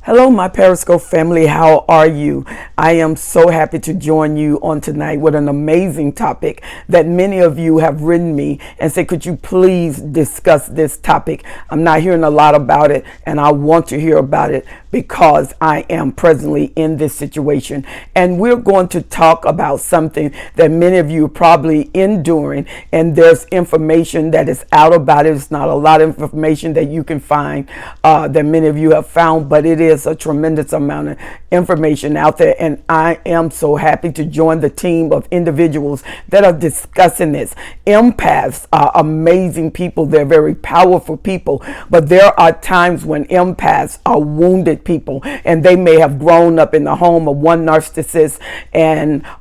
Hello, my Periscope family. How are you? I am so happy to join you on tonight with an amazing topic that many of you have written me and said, could you please discuss this topic? I'm not hearing a lot about it, and I want to hear about it because I am presently in this situation. And we're going to talk about something that many of you are probably enduring, and there's information that is out about it. It's not a lot of information that you can find that many of you have found, but it is a tremendous amount of information out there, and I am so happy to join the team of individuals that are discussing this. Empaths are amazing people. They're very powerful people, but there are times when empaths are wounded people, and they may have grown up in the home of one narcissist,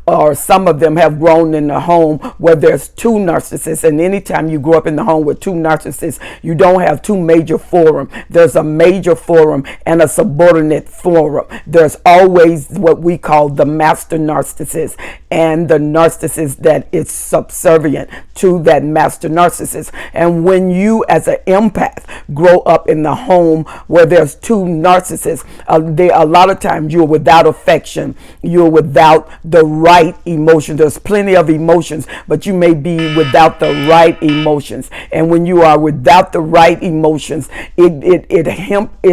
or some of them have grown in the home where there's two narcissists. And anytime you grow up in the home with two narcissists, you don't have two major forums. There's a major forum and a subordinate forum. There's always what we call the master narcissist and the narcissist that is subservient to that master narcissist. And when you as an empath grow up in the home where there's two narcissists, a lot of times you're without affection, you're without the right emotion. There's plenty of emotions, but you may be without the right emotions. And when you are without the right emotions, it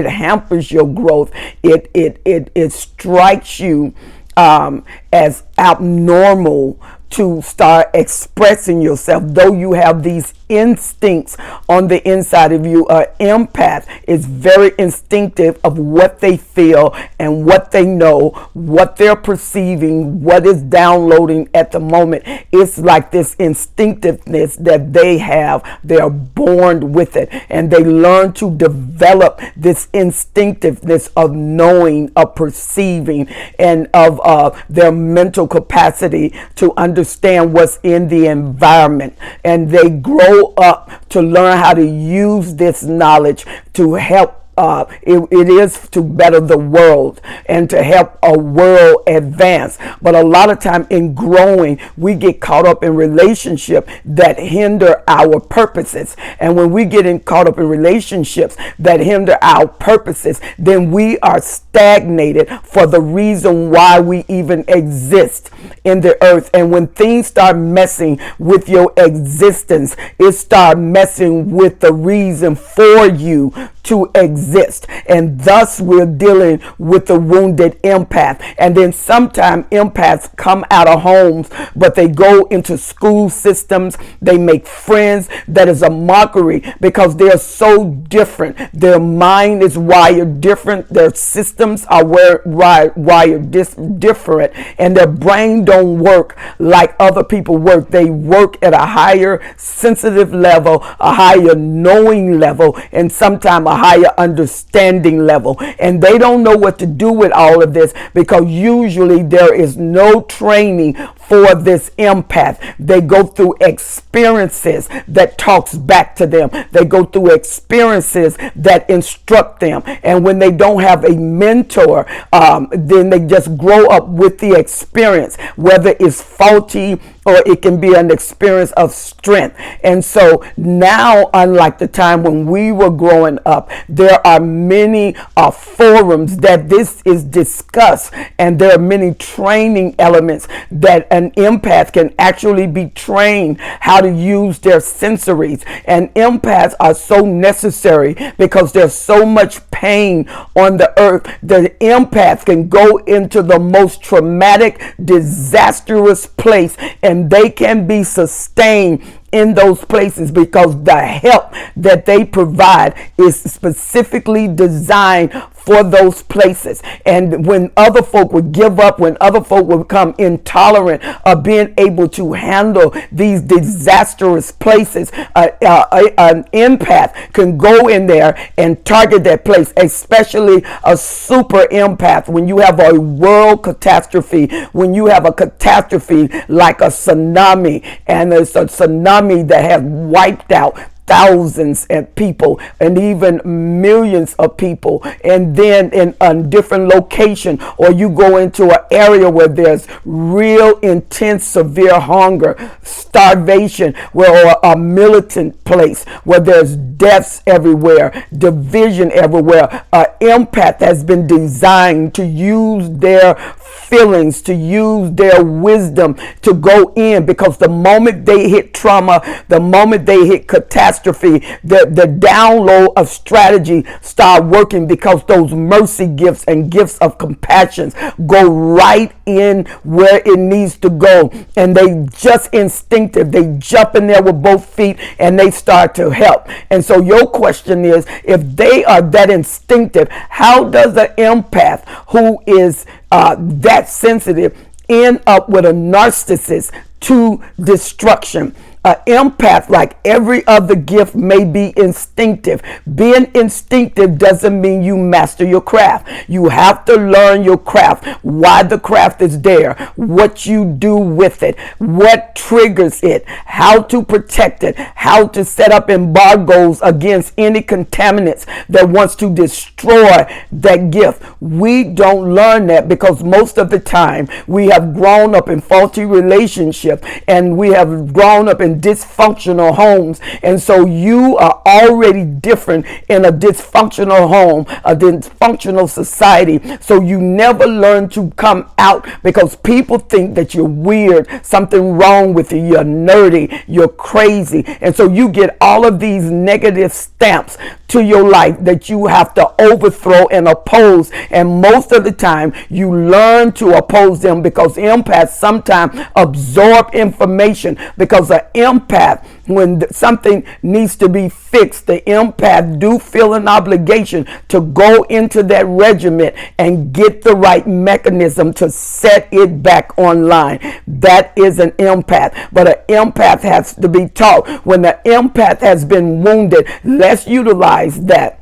hampers your growth. It strikes you as abnormal to start expressing yourself, though you have these instincts on the inside of you. An empath is very instinctive of what they feel and what they know, what they're perceiving, what is downloading at the moment. It's like this instinctiveness that they have. They are born with it, and they learn to develop this instinctiveness of knowing, of perceiving, and of their mental capacity to understand what's in the environment. And they grow up to learn how to use this knowledge to help. It is to better the world and to help a world advance. But a lot of time in growing, we get caught up in relationships that hinder our purposes. And when we get caught up in relationships that hinder our purposes, then we are stagnated for the reason why we even exist in the earth. And when things start messing with your existence, it starts messing with the reason for you to exist. And thus we're dealing with the wounded empath. And then sometimes empaths come out of homes, but they go into school systems, they make friends. That is a mockery because they're so different. Their mind is wired different, their systems are wired different, and their brain don't work like other people work. They work at a higher sensitive level, a higher knowing level, and sometimes a higher understanding level. And they don't know what to do with all of this because usually there is no training for this empath. They go through experiences that talks back to them. They go through experiences that instruct them. And when they don't have a mentor, then they just grow up with the experience, whether it's faulty or it can be an experience of strength. And so now, unlike the time when we were growing up, there are many forums that this is discussed, and there are many training elements that an empath can actually be trained how to use their sensories. And empaths are so necessary because there's so much pain on the earth. The empath can go into the most traumatic, disastrous place, and they can be sustained in those places because the help that they provide is specifically designed for those places. And when other folk would give up, when other folk would become intolerant of being able to handle these disastrous places, an empath can go in there and target that place, especially a super empath. When you have a world catastrophe, when you have a catastrophe like a tsunami, and it's a tsunami that has wiped out thousands of people and even millions of people, and then in a different location, or you go into an area where there's real intense severe hunger, starvation, or a militant place where there's deaths everywhere, division everywhere. An empath has been designed to use their feelings, to use their wisdom to go in, because the moment they hit trauma, the moment they hit catastrophe, the download of strategy start working, because those mercy gifts and gifts of compassion go right in where it needs to go, and they just instinctive, they jump in there with both feet and they start to help. And so your question is, if they are that instinctive, how does an empath who is that sensitive end up with a narcissist to destruction? An empath, like every other gift, may be instinctive. Being instinctive doesn't mean you master your craft. You have to learn your craft, why the craft is there, what you do with it, what triggers it, how to protect it, how to set up embargoes against any contaminants that wants to destroy that gift. We don't learn that because most of the time we have grown up in faulty relationships, and we have grown up in dysfunctional homes, and so you are already different in a dysfunctional home, a dysfunctional society. So you never learn to come out, because people think that you're weird, something wrong with you, you're nerdy, you're crazy, and so you get all of these negative stamps to your life that you have to overthrow and oppose. And most of the time you learn to oppose them, because empaths sometimes absorb information, because an empath, when something needs to be fixed, the empath do feel an obligation to go into that regiment and get the right mechanism to set it back online. That is an empath. But an empath has to be taught. When the empath has been wounded, let's utilize that.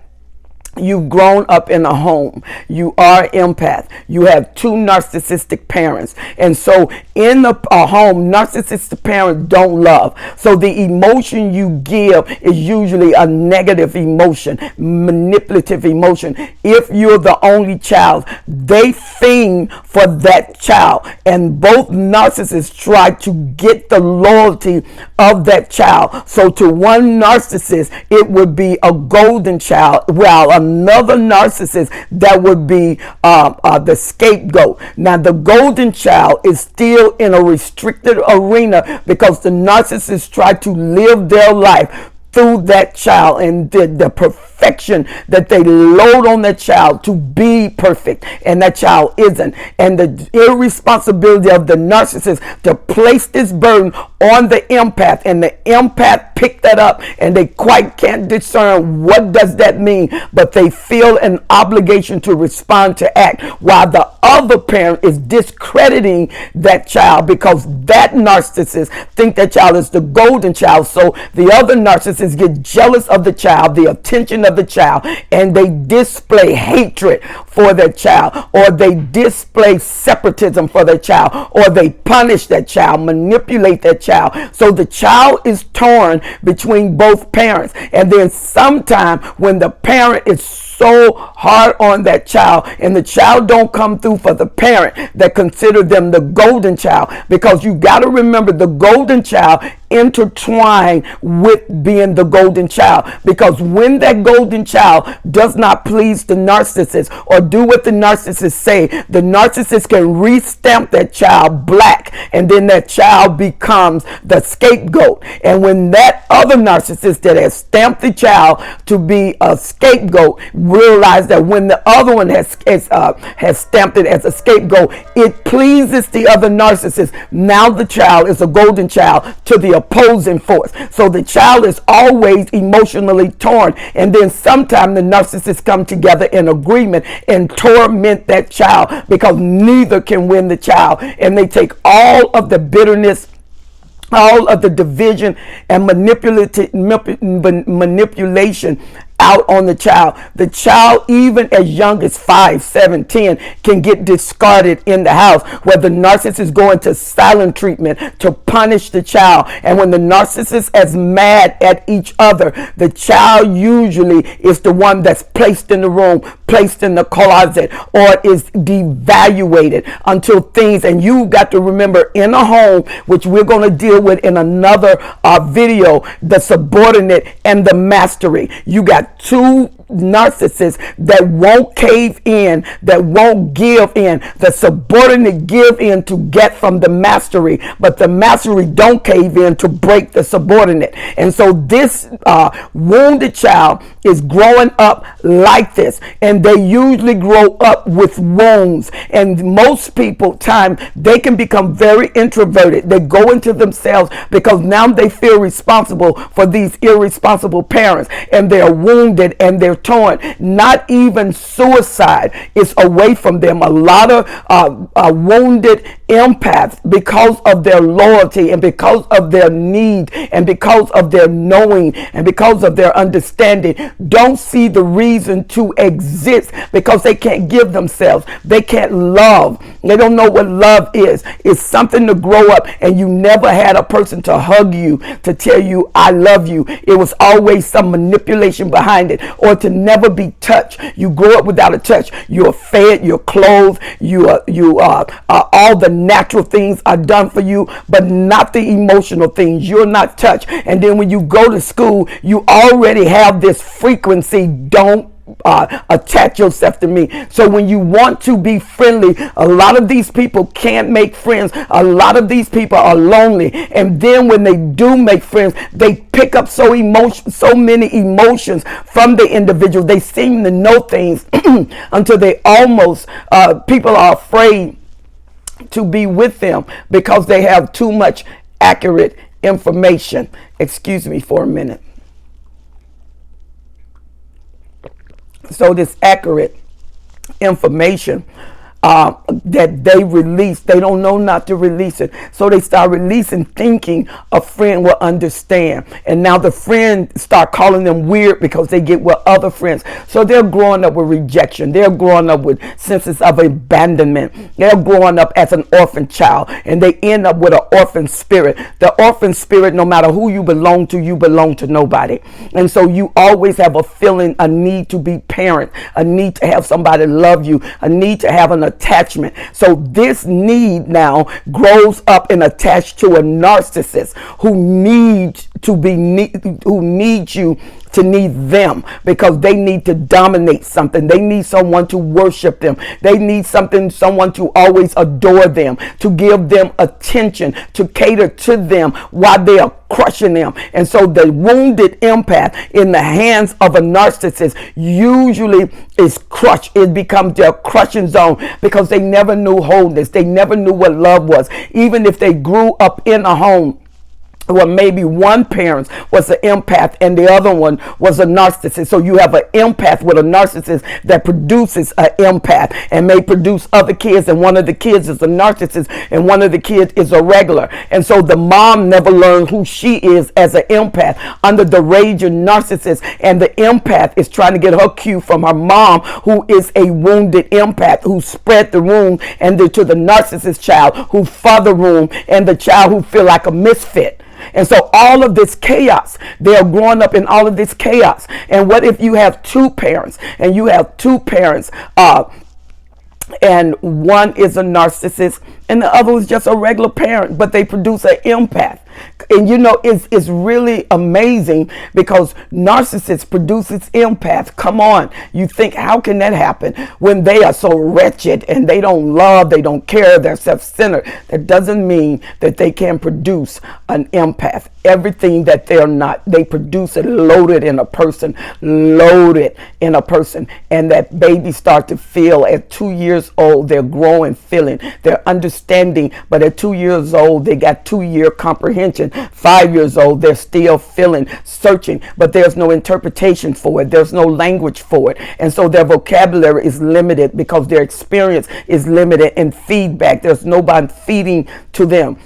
You've grown up in a home. You are empath. You have two narcissistic parents. And so in a home, narcissistic parents don't love. So the emotion you give is usually a negative emotion, manipulative emotion. If you're the only child, they fiend for that child. And both narcissists try to get the loyalty of that child. So to one narcissist, it would be a golden child, while another narcissist, that would be the scapegoat. Now the golden child is still in a restricted arena, because the narcissists try to live their life through that child, and the perfection that they load on that child to be perfect, and that child isn't. And the irresponsibility of the narcissist to place this burden on the empath, and the empath pick that up, and they quite can't discern what does that mean, but they feel an obligation to respond, to act, while the other parent is discrediting that child, because that narcissist think that child is the golden child. So the other narcissists get jealous of the child, the attention of the child, and they display hatred for that child, or they display separatism for that child, or they punish that child, manipulate that child. So the child is torn between both parents. And then sometime when the parent is so hard on that child, and the child don't come through for the parent that consider them the golden child, because you got to remember the golden child intertwined with being the golden child, because when that golden child does not please the narcissist or do what the narcissist say, the narcissist can re-stamp that child black, and then that child becomes the scapegoat. And when that other narcissist that has stamped the child to be a scapegoat realize that when the other one has stamped it as a scapegoat, it pleases the other narcissist. Now the child is a golden child to the opposing force. So the child is always emotionally torn, and then sometimes the narcissists come together in agreement and torment that child, because neither can win the child, and they take all of the bitterness, all of the division and manipulation out on the child. The child, even as young as 5, 7, 10, can get discarded in the house, where the narcissist is going to silent treatment to punish the child. And when the narcissist is mad at each other, the child usually is the one that's placed in the room, placed in the closet, or is devaluated until things, and you got to remember, in a home, which we're going to deal with in another video, the subordinate and the mastery. You got two narcissists that won't cave in, that won't give in. The subordinate give in to get from the mastery, but the mastery don't cave in to break the subordinate. And so this wounded child is growing up like this, and they usually grow up with wounds. And most people they can become very introverted. They go into themselves because now they feel responsible for these irresponsible parents, and they're wounded and they're torn. Not even suicide is away from them. A lot of wounded empaths, because of their loyalty and because of their need and because of their knowing and because of their understanding, don't see the reason to exist, because they can't give themselves. They can't love. They don't know what love is. It's something to grow up, and you never had a person to hug you, to tell you I love you. It was always some manipulation behind it, or to never be touched. You grow up without a touch. You're fed, you're clothed, you are all the natural things are done for you, but not the emotional things. You're not touched. And then when you go to school, you already have this frequency. Don't attach yourself to me. So when you want to be friendly, a lot of these people can't make friends. A lot of these people are lonely, and then when they do make friends, they pick up so many emotions from the individual. They seem to know things until they almost people are afraid to be with them because they have too much accurate information. Excuse me for a minute. So this accurate information that they release, they don't know not to release it. So they start releasing, thinking a friend will understand. And now the friend start calling them weird because they get with other friends. So they're growing up with rejection. They're growing up with senses of abandonment. They're growing up as an orphan child, and they end up with an orphan spirit. The orphan spirit, no matter who you belong to nobody. And so you always have a feeling, a need to be parent, a need to have somebody love you, a need to have an attachment. So this need now grows up and attached to a narcissist who needs you to need them, because they need to dominate something. They need someone to worship them. They need someone to always adore them, to give them attention, to cater to them while they are crushing them. And so the wounded empath in the hands of a narcissist usually is crushed. It becomes their crushing zone because they never knew wholeness. They never knew what love was. Even if they grew up in a home well, maybe one parent was an empath and the other one was a narcissist. So you have an empath with a narcissist that produces an empath and may produce other kids, and one of the kids is a narcissist and one of the kids is a regular. And so the mom never learned who she is as an empath under the raging narcissist, and the empath is trying to get her cue from her mom, who is a wounded empath who spread the wound, and to the narcissist child who fought the wound, and the child who feel like a misfit. And so all of this chaos, they are growing up in all of this chaos. And what if you have two parents, and you have two parents, and one is a narcissist and the other is just a regular parent, but they produce an empath. And you know, it's really amazing because narcissists produces empath. Come on. You think, how can that happen when they are so wretched and they don't love, they don't care, they're self-centered? That doesn't mean that they can produce an empath. Everything that they're not, they produce it loaded in a person, and that baby start to feel at 2 years old. They're growing, feeling, they're understanding, but at 2 years old, they got 2-year comprehension. 5 years old, they're still feeling, searching, but there's no interpretation for it. There's no language for it. And so their vocabulary is limited because their experience is limited in feedback. There's nobody feeding to them.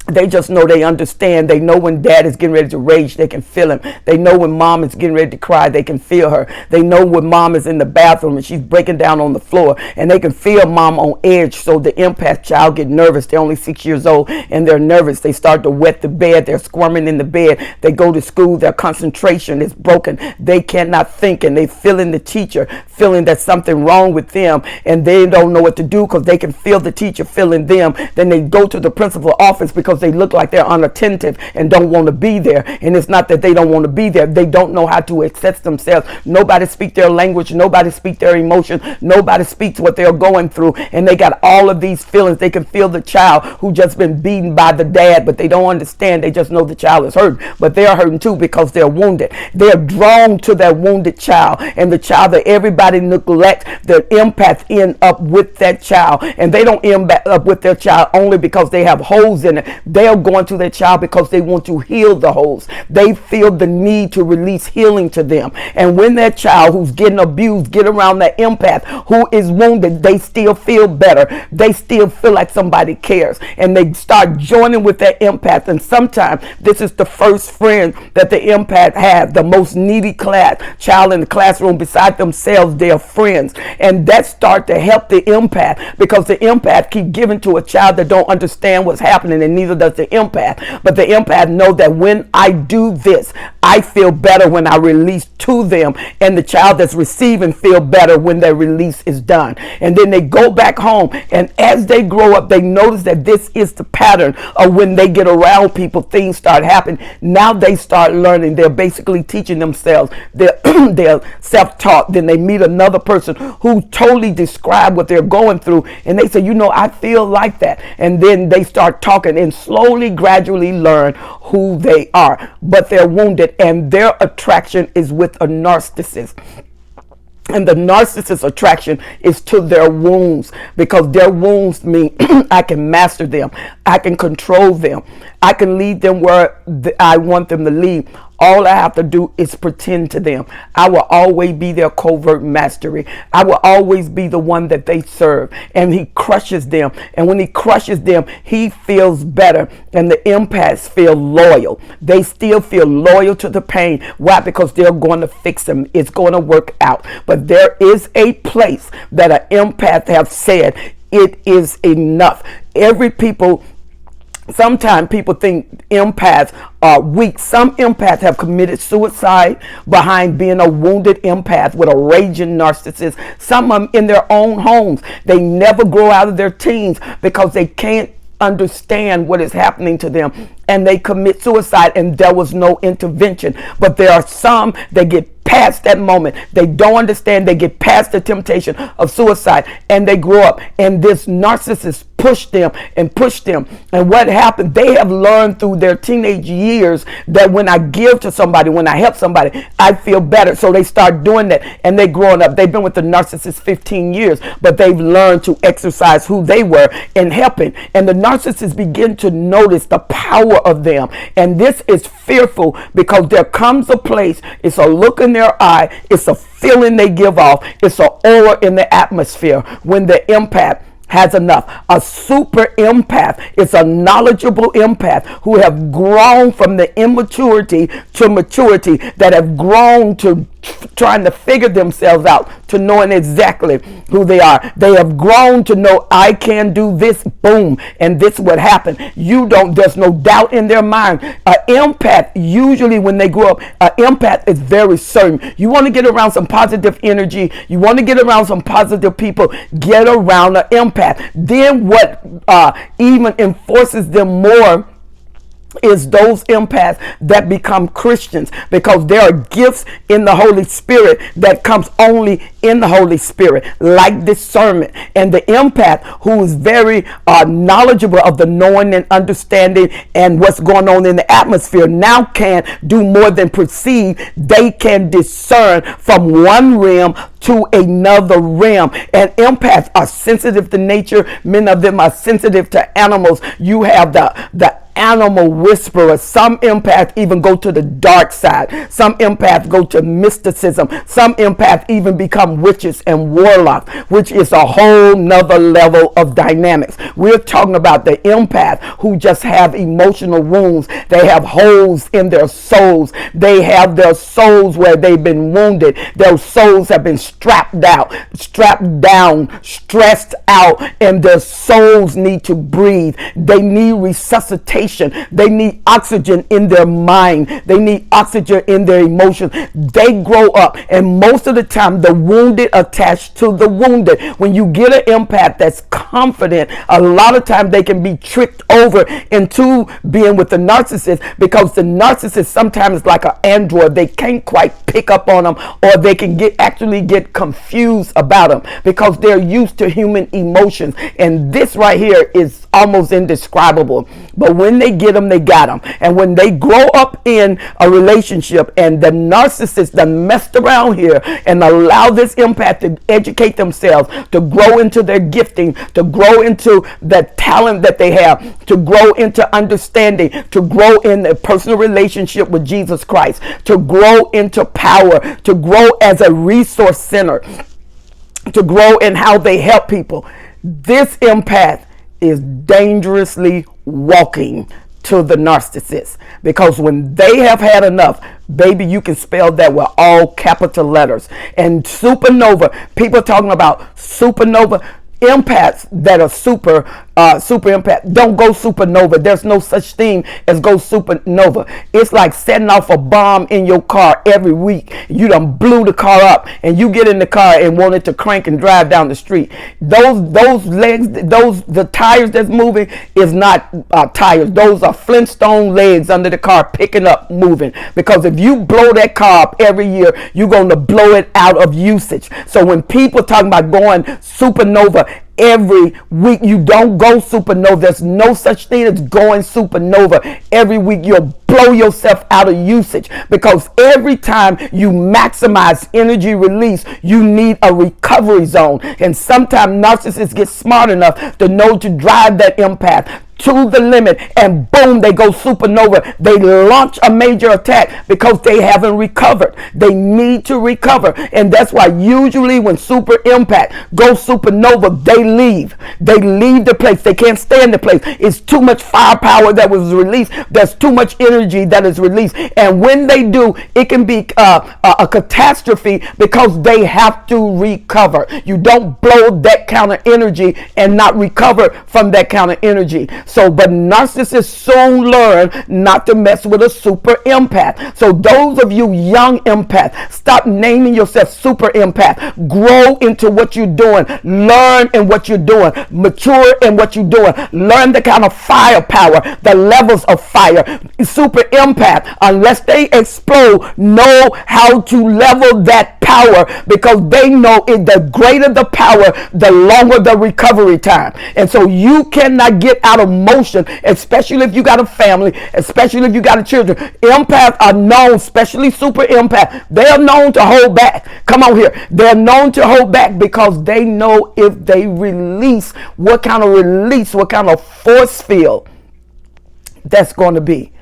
They just know, they understand. They know when dad is getting ready to rage, they can feel him. They know when mom is getting ready to cry, they can feel her. They know when mom is in the bathroom and she's breaking down on the floor, and they can feel mom on edge. So the empath child get nervous. They're only 6 years old and they're nervous. They start to wet the bed. They're squirming in the bed. They go to school. Their concentration is broken. They cannot think, and they feeling the teacher, feeling that something wrong with them, and they don't know what to do because they can feel the teacher feeling them. Then they go to the principal office because they look like they're unattentive and don't want to be there. And it's not that they don't want to be there. They don't know how to access themselves. Nobody speaks their language. Nobody speaks their emotion. Nobody speaks what they're going through. And they got all of these feelings. They can feel the child who just been beaten by the dad, but they don't understand. They just know the child is hurt, but they're hurting too because they're wounded. They're drawn to that wounded child, and the child that everybody neglects, the empath end up with that child. And they don't end up with their child only because they have holes in it. They're going to their child because they want to heal the holes. They feel the need to release healing to them. And when that child who's getting abused get around that empath who is wounded, they still feel better. They still feel like somebody cares, and they start joining with that empath. And sometimes this is the first friend that the empath has, the most needy child in the classroom. Beside themselves, they're friends, and that start to help the empath, because the empath keep giving to a child that don't understand what's happening, and neither does the empath. But the empath know that when I do this, I feel better when I release to them, and the child that's receiving feel better when their release is done. And then they go back home, and as they grow up, they notice that this is the pattern of when they get around people, things start happening. Now they start learning. They're basically teaching themselves. They're self-taught. Then they meet another person who totally describe what they're going through, and they say, you know, I feel like that. And then they start talking and slowly, gradually learn who they are. But they're wounded, and their attraction is with a narcissist. And the narcissist attraction is to their wounds, because their wounds mean I can master them. I can control them. I can lead them where I want them to lead. All I have to do is pretend to them. I will always be their covert mastery. I will always be the one that they serve. And he crushes them. And when he crushes them, he feels better. And the empaths feel loyal. They still feel loyal to the pain. Why? Because they're going to fix them. It's going to work out. But there is a place that an empath have said, it is enough. Sometimes people think empaths are weak. Some empaths have committed suicide behind being a wounded empath with a raging narcissist. Some of them in their own homes. They never grow out of their teens because they can't understand what is happening to them, and they commit suicide, and there was no intervention. But there are some that get past that moment. They don't understand. They get past the temptation of suicide, and they grow up, and this narcissist push them and push them. And what happened? They have learned through their teenage years that when I give to somebody, when I help somebody, I feel better. So they start doing that, and they're growing up. They've been with the narcissist 15 years, but they've learned to exercise who they were in helping. And the narcissists begin to notice the power of them. And this is fearful, because there comes a place, it's a look in their eye, it's a feeling they give off, it's an aura in the atmosphere when the empath has enough. A super empath is a knowledgeable empath who have grown from the immaturity to maturity, that have grown to trying to figure themselves out, to knowing exactly who they are. They have grown to know, I can do this, boom, and this would happen. There's no doubt in their mind. An empath, usually when they grow up, an empath is very certain. You want to get around some positive energy, you want to get around some positive people, get around an empath. Then what even enforces them more is those empaths that become Christians, because there are gifts in the Holy Spirit that comes only in the Holy Spirit, like discernment. And the empath, who is very knowledgeable of the knowing and understanding and what's going on in the atmosphere, now can do more than perceive. They can discern from one realm to another realm. And empaths are sensitive to nature. Many of them are sensitive to animals. You have the animal whisperers. Some empaths even go to the dark side. Some empaths go to mysticism. Some empaths even become witches and warlocks, which is a whole nother level of dynamics. We're talking about the empath who just have emotional wounds. They have holes in their souls. They have their souls where they've been wounded. Their souls have been strapped down, stressed out, and their souls need to breathe. They need resuscitation. They need oxygen in their mind. They need oxygen in their emotions. They grow up, and most of the time the wounded attach to the wounded. When you get an empath that's confident, a lot of times they can be tricked over into being with the narcissist, because the narcissist sometimes is like an android. They can't quite pick up on them, or they can actually get confused about them because they're used to human emotions. And this right here is almost indescribable. But when they get them, they got them. And when they grow up in a relationship and the narcissist done messed around here and allow this empath to educate themselves, to grow into their gifting, to grow into the talent that they have, to grow into understanding, to grow in a personal relationship with Jesus Christ, to grow into power, to grow as a resource center, to grow in how they help people. This empath is dangerously walking to the narcissist, because when they have had enough, baby, you can spell that with all capital letters. And supernova, people talking about supernova. Empaths that are super empath don't go supernova. There's no such thing as go supernova. It's like setting off a bomb in your car every week. You done blew the car up, and you get in the car and want it to crank and drive down the street. Those legs, the tires that's moving is not tires. Those are Flintstone legs under the car picking up, moving. Because if you blow that car up every year, you're going to blow it out of usage. So when people talking about going supernova every week, you don't go supernova. There's no such thing as going supernova every week. You'll blow yourself out of usage, because every time you maximize energy release, you need a recovery zone. And sometimes narcissists get smart enough to know to drive that empath to the limit, and boom, they go supernova. They launch a major attack because they haven't recovered. They need to recover. And that's why usually when super empath goes supernova, they leave. They leave the place. They can't stay in the place. It's too much firepower that was released. There's too much energy that is released. And when they do, it can be a catastrophe, because they have to recover. You don't blow that kind of energy and not recover from that kind of energy. So, but narcissists soon learn not to mess with a super empath. So those of you young empaths, stop naming yourself super empath. Grow into what you're doing. Learn in what you're doing. Mature in what you're doing. Learn the kind of firepower, the levels of fire. Super empath, unless they explode, know how to level that power, because they know the greater the power, the longer the recovery time. And so you cannot get out of motion, especially if you got a family, especially if you got a children. Empaths are known, especially super empaths, they are known to hold back. Come on here. They're known to hold back because they know if they release, what kind of force field that's going to be.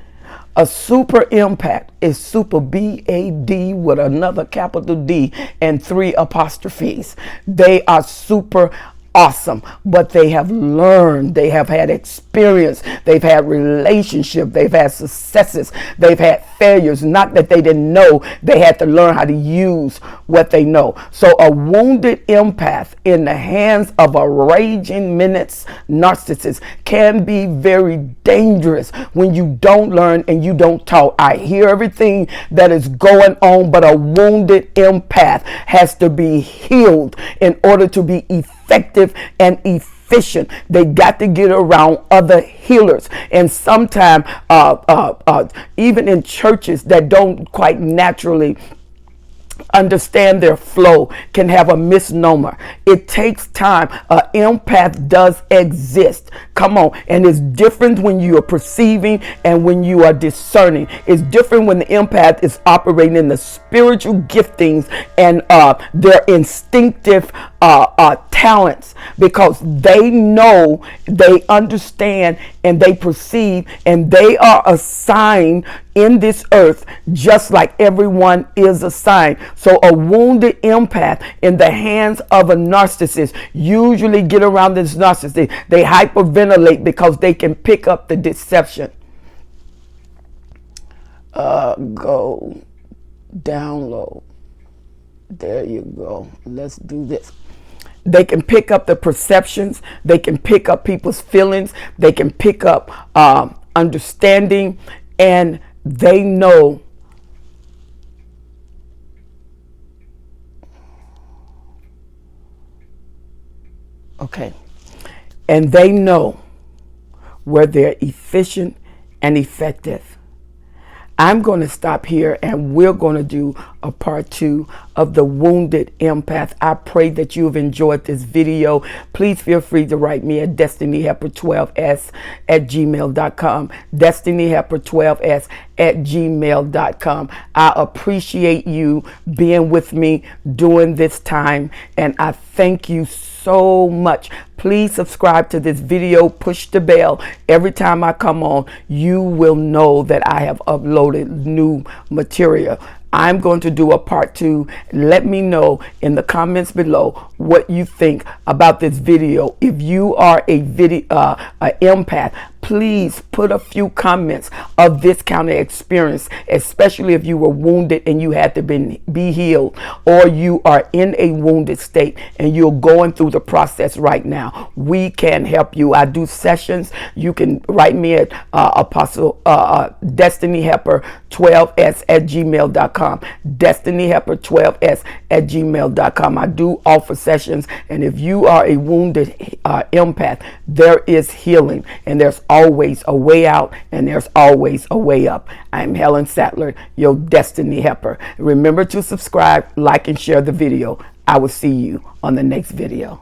A super empath is super B-A-D with another capital D and 3 apostrophes. They are super awesome, but they have learned, they have had experience, they've had relationship, they've had successes, they've had failures. Not that they didn't know, they had to learn how to use what they know. So a wounded empath in the hands of a raging menace narcissist can be very dangerous when you don't learn and you don't talk. I hear everything that is going on, but a wounded empath has to be healed in order to be effective and efficient. They got to get around other healers. And sometimes even in churches that don't quite naturally understand their flow, can have a misnomer. It takes time. An empath does exist. Come on. And it's different when you are perceiving and when you are discerning. It's different when the empath is operating in the spiritual giftings and their instinctive talents, because they know, they understand, and they perceive, and they are assigned in this earth just like everyone is assigned. So a wounded empath in the hands of a narcissist usually get around this narcissist. They hyperventilate because they can pick up the deception. Go download. There you go. Let's do this. They can pick up the perceptions. They can pick up people's feelings. They can pick up understanding, and they know and they know where they're efficient and effective. I'm going to stop here, and we're going to do a part 2 of the wounded empath. I pray that you have enjoyed this video. Please feel free to write me at destinyhelper12s@gmail.com. destinyhelper12s@gmail.com. I appreciate you being with me during this time, and I thank you so much. Please subscribe to this video, push the bell. Every time I come on, you will know that I have uploaded new material. I'm going to do a part 2. Let me know in the comments below what you think about this video. If you are a empath, please put a few comments of this kind of experience, especially if you were wounded and you had to be healed, or you are in a wounded state and you're going through the process right now. We can help you. I do sessions. You can write me at destinyhelper12s@gmail.com. destinyhelper12s@gmail.com. I do offer sessions, and if you are a wounded empath, there is healing, and there's always a way out, and there's always a way up. I'm Helen Sattler, your Destiny Helper. Remember to subscribe, like, and share the video. I will see you on the next video.